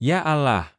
Ya Allah,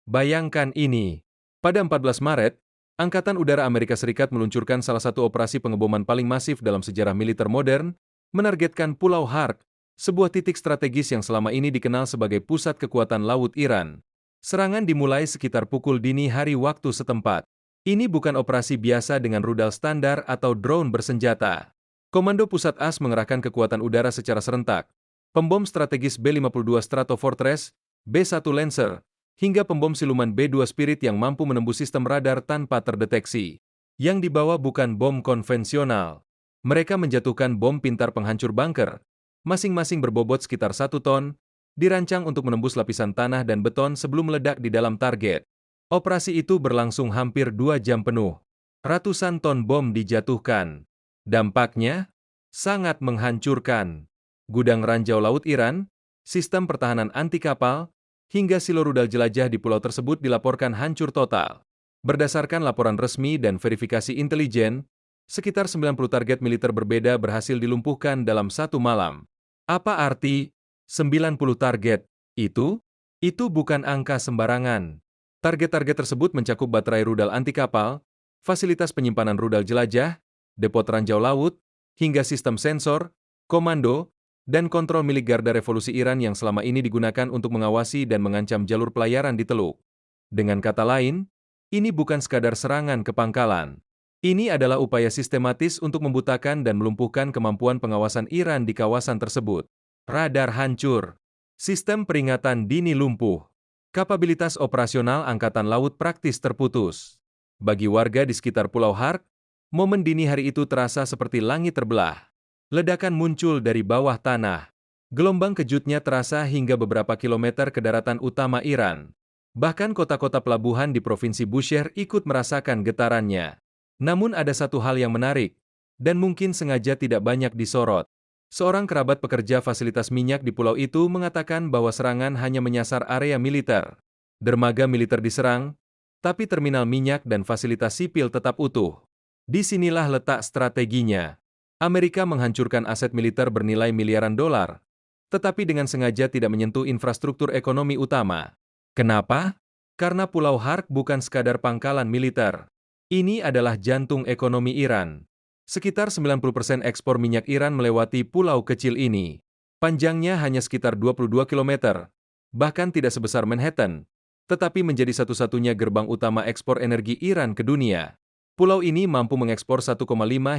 bayangkan ini. Pada 14 Maret, Angkatan Udara Amerika Serikat meluncurkan salah satu operasi pengeboman paling masif dalam sejarah militer modern, menargetkan Pulau Hark, sebuah titik strategis yang selama ini dikenal sebagai pusat kekuatan laut Iran. Serangan dimulai sekitar pukul dini hari waktu setempat. Ini bukan operasi biasa dengan rudal standar atau drone bersenjata. Komando Pusat AS mengerahkan kekuatan udara secara serentak. Pembom strategis B-52 Stratofortress, B-1 Lancer, hingga pembom siluman B-2 Spirit yang mampu menembus sistem radar tanpa terdeteksi. Yang dibawa bukan bom konvensional. Mereka menjatuhkan bom pintar penghancur bunker, masing-masing berbobot sekitar 1 ton, dirancang untuk menembus lapisan tanah dan beton sebelum meledak di dalam target. Operasi itu berlangsung hampir 2 jam penuh. Ratusan ton bom dijatuhkan. Dampaknya sangat menghancurkan. Gudang ranjau laut Iran, sistem pertahanan anti-kapal, hingga silo rudal jelajah di pulau tersebut dilaporkan hancur total. Berdasarkan laporan resmi dan verifikasi intelijen, sekitar 90 target militer berbeda berhasil dilumpuhkan dalam satu malam. Apa arti 90 target itu? Itu bukan angka sembarangan. Target-target tersebut mencakup baterai rudal anti-kapal, fasilitas penyimpanan rudal jelajah, depot ranjau laut, hingga sistem sensor, komando, dan kontrol milik Garda Revolusi Iran yang selama ini digunakan untuk mengawasi dan mengancam jalur pelayaran di Teluk. Dengan kata lain, ini bukan sekadar serangan ke pangkalan. Ini adalah upaya sistematis untuk membutakan dan melumpuhkan kemampuan pengawasan Iran di kawasan tersebut. Radar hancur. Sistem peringatan dini lumpuh. Kapabilitas operasional Angkatan Laut praktis terputus. Bagi warga di sekitar Pulau Hark, momen dini hari itu terasa seperti langit terbelah. Ledakan muncul dari bawah tanah. Gelombang kejutnya terasa hingga beberapa kilometer ke daratan utama Iran. Bahkan kota-kota pelabuhan di Provinsi Bushehr ikut merasakan getarannya. Namun ada satu hal yang menarik, dan mungkin sengaja tidak banyak disorot. Seorang kerabat pekerja fasilitas minyak di pulau itu mengatakan bahwa serangan hanya menyasar area militer. Dermaga militer diserang, tapi terminal minyak dan fasilitas sipil tetap utuh. Disinilah letak strateginya. Amerika menghancurkan aset militer bernilai miliaran dolar, tetapi dengan sengaja tidak menyentuh infrastruktur ekonomi utama. Kenapa? Karena Pulau Hark bukan sekadar pangkalan militer. Ini adalah jantung ekonomi Iran. Sekitar 90% ekspor minyak Iran melewati pulau kecil ini. Panjangnya hanya sekitar 22 km, bahkan tidak sebesar Manhattan, tetapi menjadi satu-satunya gerbang utama ekspor energi Iran ke dunia. Pulau ini mampu mengekspor 1,5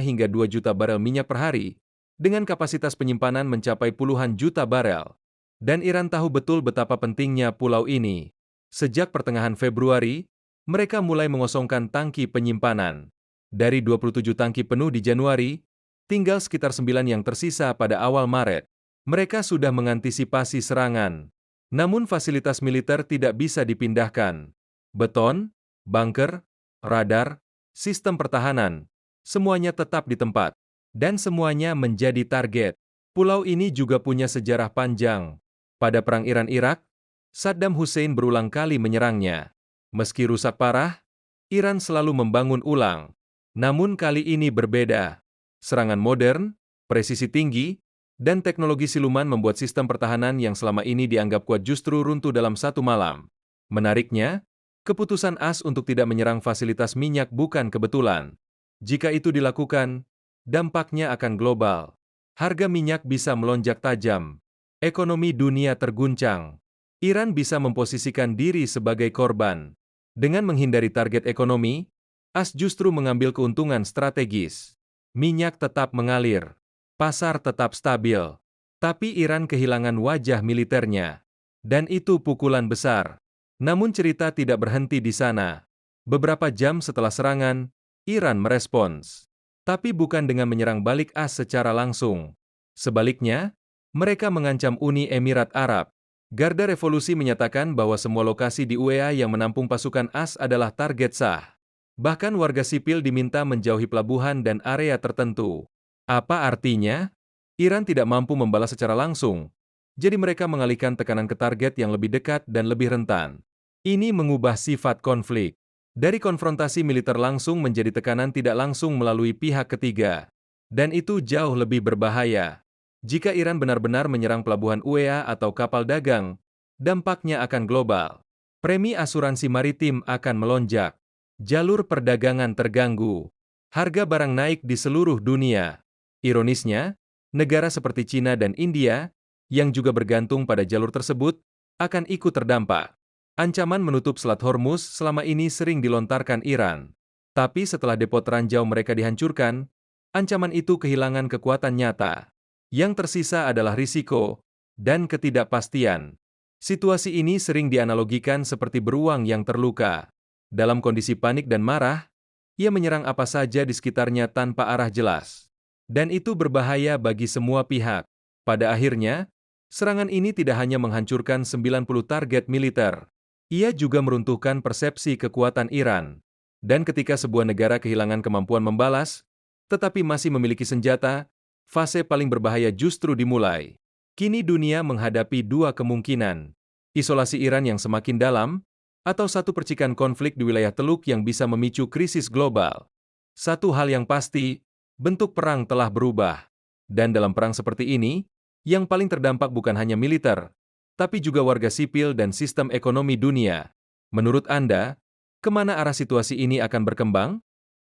hingga 2 juta barel minyak per hari, dengan kapasitas penyimpanan mencapai puluhan juta barel. Dan Iran tahu betul betapa pentingnya pulau ini. Sejak pertengahan Februari, mereka mulai mengosongkan tangki penyimpanan. Dari 27 tangki penuh di Januari, tinggal sekitar 9 yang tersisa pada awal Maret. Mereka sudah mengantisipasi serangan. Namun fasilitas militer tidak bisa dipindahkan. Beton, bunker, radar, sistem pertahanan, semuanya tetap di tempat. Dan semuanya menjadi target. Pulau ini juga punya sejarah panjang. Pada Perang Iran-Irak, Saddam Hussein berulang kali menyerangnya. Meski rusak parah, Iran selalu membangun ulang. Namun kali ini berbeda. Serangan modern, presisi tinggi, dan teknologi siluman membuat sistem pertahanan yang selama ini dianggap kuat justru runtuh dalam satu malam. Menariknya, keputusan AS untuk tidak menyerang fasilitas minyak bukan kebetulan. Jika itu dilakukan, dampaknya akan global. Harga minyak bisa melonjak tajam. Ekonomi dunia terguncang. Iran bisa memposisikan diri sebagai korban. Dengan menghindari target ekonomi, AS justru mengambil keuntungan strategis. Minyak tetap mengalir. Pasar tetap stabil. Tapi Iran kehilangan wajah militernya. Dan itu pukulan besar. Namun cerita tidak berhenti di sana. Beberapa jam setelah serangan, Iran merespons. Tapi bukan dengan menyerang balik AS secara langsung. Sebaliknya, mereka mengancam Uni Emirat Arab. Garda Revolusi menyatakan bahwa semua lokasi di UEA yang menampung pasukan AS adalah target sah. Bahkan warga sipil diminta menjauhi pelabuhan dan area tertentu. Apa artinya? Iran tidak mampu membalas secara langsung, jadi mereka mengalihkan tekanan ke target yang lebih dekat dan lebih rentan. Ini mengubah sifat konflik. Dari konfrontasi militer langsung menjadi tekanan tidak langsung melalui pihak ketiga. Dan itu jauh lebih berbahaya. Jika Iran benar-benar menyerang pelabuhan UEA atau kapal dagang, dampaknya akan global. Premi asuransi maritim akan melonjak. Jalur perdagangan terganggu. Harga barang naik di seluruh dunia. Ironisnya, negara seperti China dan India, yang juga bergantung pada jalur tersebut, akan ikut terdampak. Ancaman menutup Selat Hormuz selama ini sering dilontarkan Iran. Tapi setelah depot ranjau mereka dihancurkan, ancaman itu kehilangan kekuatan nyata. Yang tersisa adalah risiko dan ketidakpastian. Situasi ini sering dianalogikan seperti beruang yang terluka. Dalam kondisi panik dan marah, ia menyerang apa saja di sekitarnya tanpa arah jelas. Dan itu berbahaya bagi semua pihak. Pada akhirnya, serangan ini tidak hanya menghancurkan 90 target militer. Ia juga meruntuhkan persepsi kekuatan Iran. Dan ketika sebuah negara kehilangan kemampuan membalas, tetapi masih memiliki senjata, fase paling berbahaya justru dimulai. Kini dunia menghadapi dua kemungkinan. Isolasi Iran yang semakin dalam, atau satu percikan konflik di wilayah Teluk yang bisa memicu krisis global. Satu hal yang pasti, bentuk perang telah berubah. Dan dalam perang seperti ini, yang paling terdampak bukan hanya militer, tapi juga warga sipil dan sistem ekonomi dunia. Menurut Anda, kemana arah situasi ini akan berkembang?